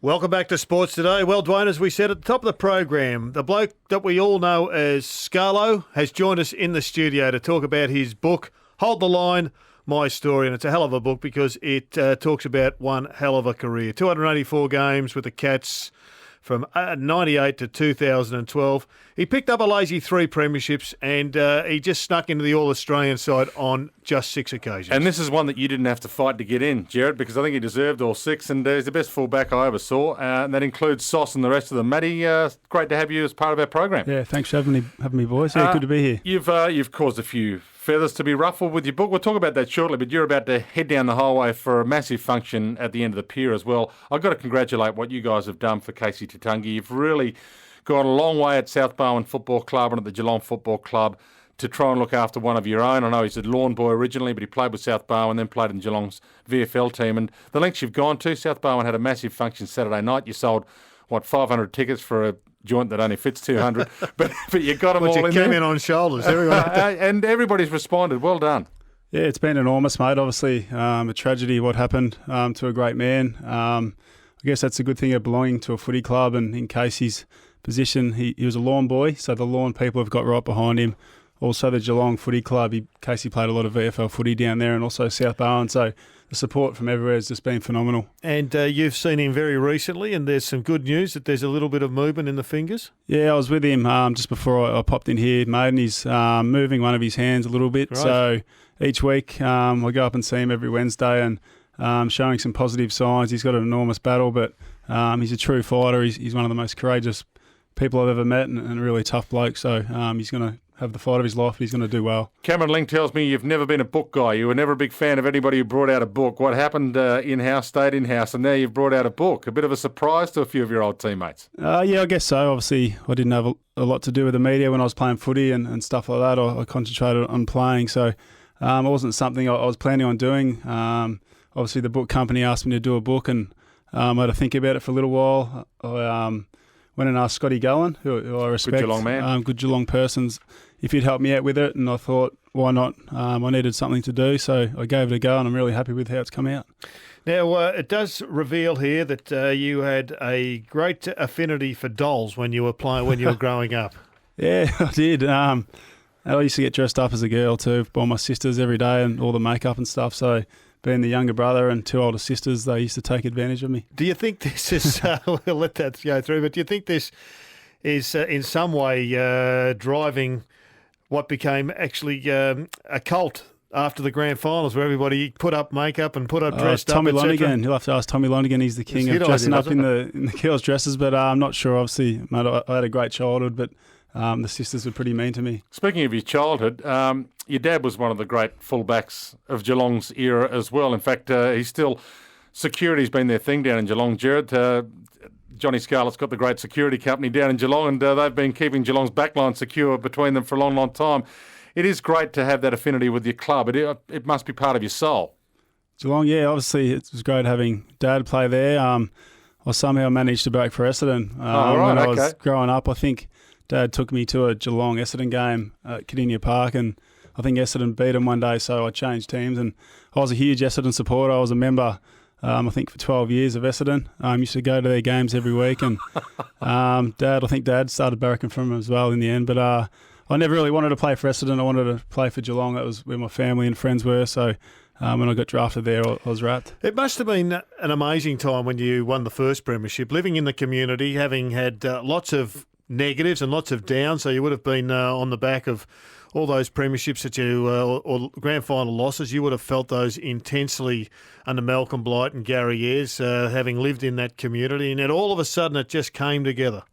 Welcome back to Sports Today. Well, Dwayne, as we said at the top of the program, the bloke that we all know as Scarlett has joined us in the studio to talk about his book, Hold the Line, My Story. And it's a hell of a book because it talks about one hell of a career. 284 games with the Cats from 98 to 2012. He picked up a lazy 3 premierships and he just snuck into the All-Australian side on just 6 occasions. And this is one that you didn't have to fight to get in, Jared, because I think he deserved all 6, and he's the best fullback I ever saw, and that includes Sauce and the rest of them. Matty, great to have you as part of our program. Yeah, thanks for having me, boys. Yeah, good to be here. You've caused a few feathers to be ruffled with your book. We'll talk about that shortly, but you're about to head down the highway for a massive function at the end of the pier as well. I've got to congratulate what you guys have done for Casey Tatungi. You've really gone a long way at South Barwon Football Club and at the Geelong Football Club to try and look after one of your own. I know he's a lawn boy originally, but he played with South Barwon, then played in Geelong's VFL team. And the lengths you've gone to, South Barwon had a massive function Saturday night. You sold, 500 tickets for a joint that only fits 200, but you got them all in there. You came in on shoulders, everyone. And everybody's responded. Well done. Yeah, it's been enormous, mate. Obviously, a tragedy what happened to a great man. I guess that's a good thing of belonging to a footy club, and in Casey's position, he was a lawn boy, so the lawn people have got right behind him. Also, the Geelong Footy Club, Casey played a lot of VFL footy down there, and also South Barwon, so the support from everywhere has just been phenomenal. And you've seen him very recently, and there's some good news that there's a little bit of movement in the fingers. Yeah, I was with him just before I popped in here, mate, and he's moving one of his hands a little bit. Right. So each week I go up and see him every Wednesday, and showing some positive signs. He's got an enormous battle, but he's a true fighter. He's one of the most courageous people I've ever met, and a really tough bloke. So he's going to have the fight of his life, but he's going to do well. Cameron Link tells me you've never been a book guy. You were never a big fan of anybody who brought out a book. What happened in-house stayed in-house, and now you've brought out a book. A bit of a surprise to a few of your old teammates. Yeah, I guess so. Obviously, I didn't have a lot to do with the media when I was playing footy and stuff like that. I concentrated on playing, so it wasn't something I was planning on doing. Obviously, the book company asked me to do a book, and I had to think about it for a little while. I went and asked Scotty Gallen, who I respect. Good Geelong man. Good Geelong persons, if he'd help me out with it, and I thought, why not? I needed something to do, so I gave it a go, and I'm really happy with how it's come out. Now, it does reveal here that you had a great affinity for dolls when you were growing up. Yeah, I did. I used to get dressed up as a girl too by my sisters every day, and all the makeup and stuff, so being the younger brother and 2 older sisters, they used to take advantage of me. Do you think this is, we'll let that go through, but do you think this is in some way driving what became actually a cult after the grand finals, where everybody put up makeup and put up dressed Tommy up, Lonergan. You'll have to ask Tommy Lonergan. He's the king of dressing up in the girls' dresses, but I'm not sure. Obviously, mate, I had a great childhood, but the sisters were pretty mean to me. Speaking of your childhood, your dad was one of the great fullbacks of Geelong's era as well. In fact, he's still, security's been their thing down in Geelong, Jared. Johnny Scarlett's got the great security company down in Geelong, and they've been keeping Geelong's backline secure between them for a long, long time. It is great to have that affinity with your club. It must be part of your soul. Geelong, yeah, obviously it was great having Dad play there. I somehow managed to break for Essendon when I was growing up. I think Dad took me to a Geelong-Essendon game at Cardinia Park, and I think Essendon beat them one day, so I changed teams. And I was a huge Essendon supporter. I was a member, I think, for 12 years of Essendon. Used to go to their games every week. And I think Dad started barracking from them as well in the end. But I never really wanted to play for Essendon. I wanted to play for Geelong. That was where my family and friends were. So when I got drafted there, I was wrapped. It must have been an amazing time when you won the first premiership, living in the community, having had lots of negatives and lots of downs. So you would have been on the back of all those premierships that you or grand final losses. You would have felt those intensely under Malcolm Blight and Gary Ayres, having lived in that community, and then all of a sudden it just came together.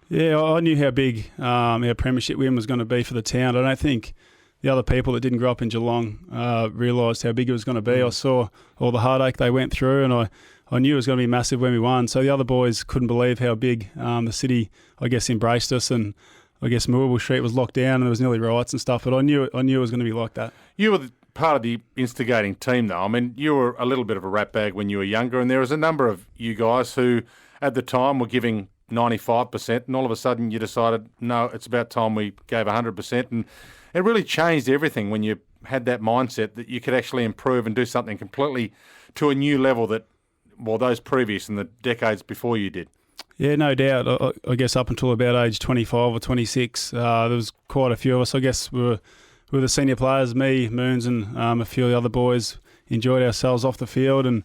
Yeah, I knew how big our premiership win was going to be for the town. I don't think the other people that didn't grow up in Geelong realised how big it was going to be. I saw all the heartache they went through, and I knew it was going to be massive when we won. So the other boys couldn't believe how big the city, I guess, embraced us, and I guess Moorabool Street was locked down and there was nearly riots and stuff. But I knew it was going to be like that. You were part of the instigating team, though. I mean, you were a little bit of a rat bag when you were younger, and there was a number of you guys who, at the time, were giving 95%, and all of a sudden you decided, no, it's about time we gave 100%, and it really changed everything when you had that mindset that you could actually improve and do something completely to a new level that those previous and the decades before you did. Yeah, no doubt. I guess up until about age 25 or 26, there was quite a few of us. I guess we were the senior players, me, Moons, and a few of the other boys enjoyed ourselves off the field. And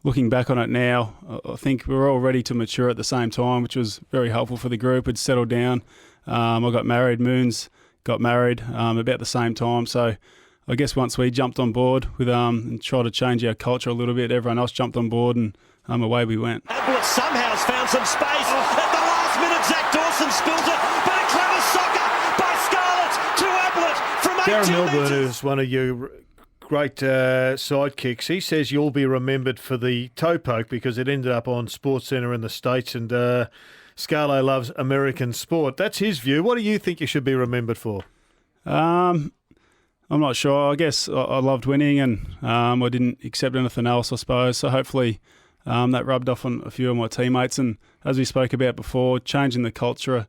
looking back on it now, I think we were all ready to mature at the same time, which was very helpful for the group. We'd settled down. I got married. Moons got married about the same time. So I guess once we jumped on board with and tried to change our culture a little bit, everyone else jumped on board and away we went. Ablett somehow has found some space. At the last minute, Zach Dawson spills it, but a clever soccer by Scarlett to Ablett from 18 Darren Milburn, metres. who's one of your great sidekicks, he says you'll be remembered for the toe poke because it ended up on SportsCenter in the States, and Scarlo loves American sport. That's his view. What do you think you should be remembered for? I'm not sure. I guess I loved winning and I didn't accept anything else, I suppose. So hopefully that rubbed off on a few of my teammates. And as we spoke about before, changing the culture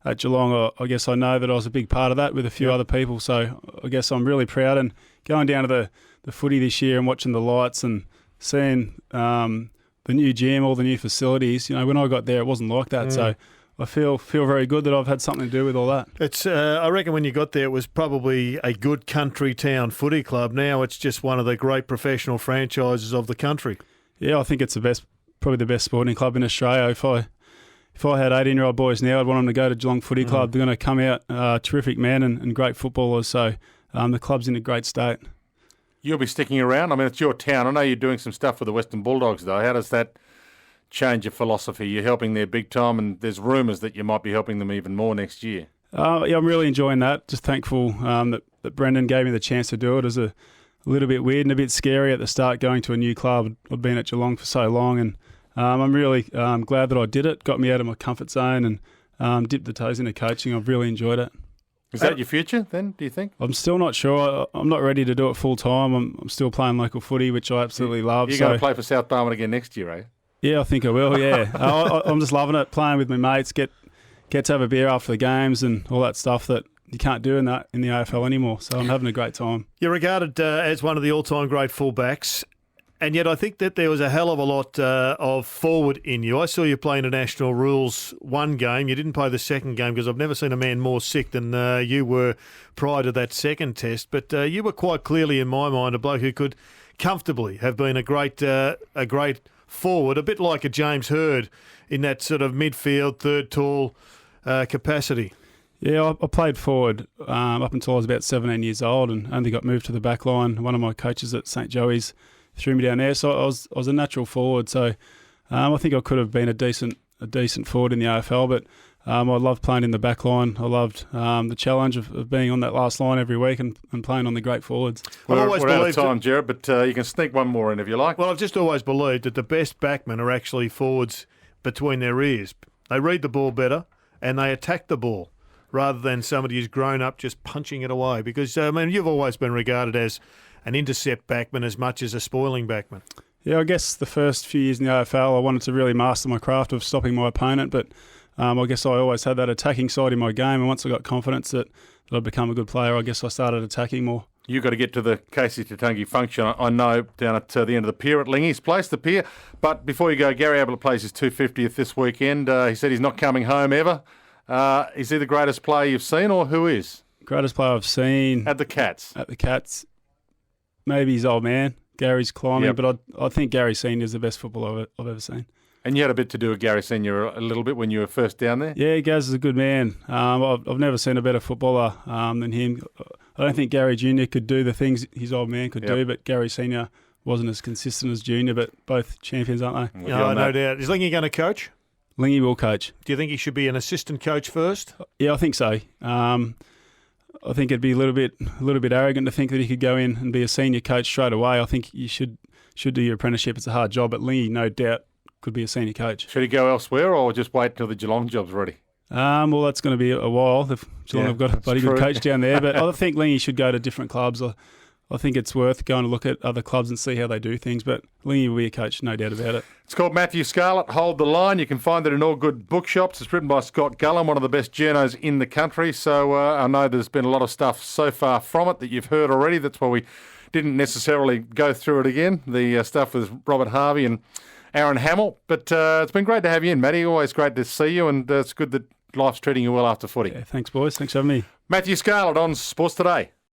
at Geelong, I guess I know that I was a big part of that with a few other people. So I guess I'm really proud. And going down to the footy this year and watching the lights and seeing the new gym, all the new facilities, when I got there, it wasn't like that. So I feel very good that I've had something to do with all that. It's I reckon when you got there, it was probably a good country town footy club. Now it's just one of the great professional franchises of the country. Yeah, I think it's probably the best sporting club in Australia. If I had 18-year-old boys now, I'd want them to go to Geelong Footy Club. They're going to come out terrific men and great footballers. So the club's in a great state. You'll be sticking around. I mean, it's your town. I know you're doing some stuff with the Western Bulldogs, though. How does that change your philosophy? You're helping there big time, and there's rumours that you might be helping them even more next year. Yeah, I'm really enjoying that. Just thankful that Brendan gave me the chance to do it. It was a little bit weird and a bit scary at the start going to a new club. I'd been at Geelong for so long, and I'm really glad that I did it. Got me out of my comfort zone and dipped the toes into coaching. I've really enjoyed it. Is that your future then, do you think? I'm still not sure. I'm not ready to do it full time. I'm still playing local footy, which I absolutely love. You're going to play for South Barwon again next year, eh? Yeah, I think I will, yeah. I'm just loving it, playing with my mates, get to have a beer after the games and all that stuff that you can't do in the AFL anymore. So I'm having a great time. You're regarded as one of the all-time great fullbacks, and yet I think that there was a hell of a lot of forward in you. I saw you play international rules one game. You didn't play the second game because I've never seen a man more sick than you were prior to that second test. But you were quite clearly, in my mind, a bloke who could comfortably have been a great forward, a bit like a James Hird in that sort of midfield, third tall capacity. Yeah, I played forward up until I was about 17 years old and only got moved to the back line. One of my coaches at St Joey's threw me down there, so I was a natural forward. So I think I could have been a decent forward in the AFL, but I loved playing in the back line. I loved the challenge of being on that last line every week and playing on the great forwards. We're out of time, Jared, but you can sneak one more in if you like. Well, I've just always believed that the best backmen are actually forwards between their ears. They read the ball better and they attack the ball rather than somebody who's grown up just punching it away. Because, you've always been regarded as an intercept backman as much as a spoiling backman. Yeah, I guess the first few years in the AFL, I wanted to really master my craft of stopping my opponent, but I guess I always had that attacking side in my game, and once I got confidence that I'd become a good player, I guess I started attacking more. You've got to get to the Casey Tatungi function, I know, down at the end of the pier at Lingy's Place, the pier. But before you go, Gary Ablett plays his 250th this weekend. He said he's not coming home ever. Is he the greatest player you've seen, or who is? Greatest player I've seen. At the Cats. Maybe his old man. Gary's climbing, but I think Gary Senior is the best footballer I've ever seen. And you had a bit to do with Gary Senior a little bit when you were first down there? Yeah, Gaz is a good man. I've never seen a better footballer than him. I don't think Gary Junior could do the things his old man could do, but Gary Senior wasn't as consistent as Junior, but both champions, aren't they? No doubt. Is Lingy going to coach? Lingy will coach. Do you think he should be an assistant coach first? Yeah, I think so. I think it'd be a little bit arrogant to think that he could go in and be a senior coach straight away. I think you should do your apprenticeship. It's a hard job, but Lingy, no doubt, could be a senior coach. Should he go elsewhere or just wait until the Geelong job's ready? Well, that's going to be a while. If Geelong have got a bloody good coach down there, but I think Lingy should go to different clubs. I think it's worth going to look at other clubs and see how they do things, but Lingy will be a coach, no doubt about it. It's called Matthew Scarlett, Hold the Line. You can find it in all good bookshops. It's written by Scott Gullen, one of the best journos in the country. So I know there's been a lot of stuff so far from it that you've heard already. That's why we didn't necessarily go through it again, the stuff with Robert Harvey and Aaron Hamill. But it's been great to have you in, Matty. Always great to see you, and it's good that life's treating you well after footy. Yeah, thanks, boys. Thanks for having me. Matthew Scarlett on Sports Today.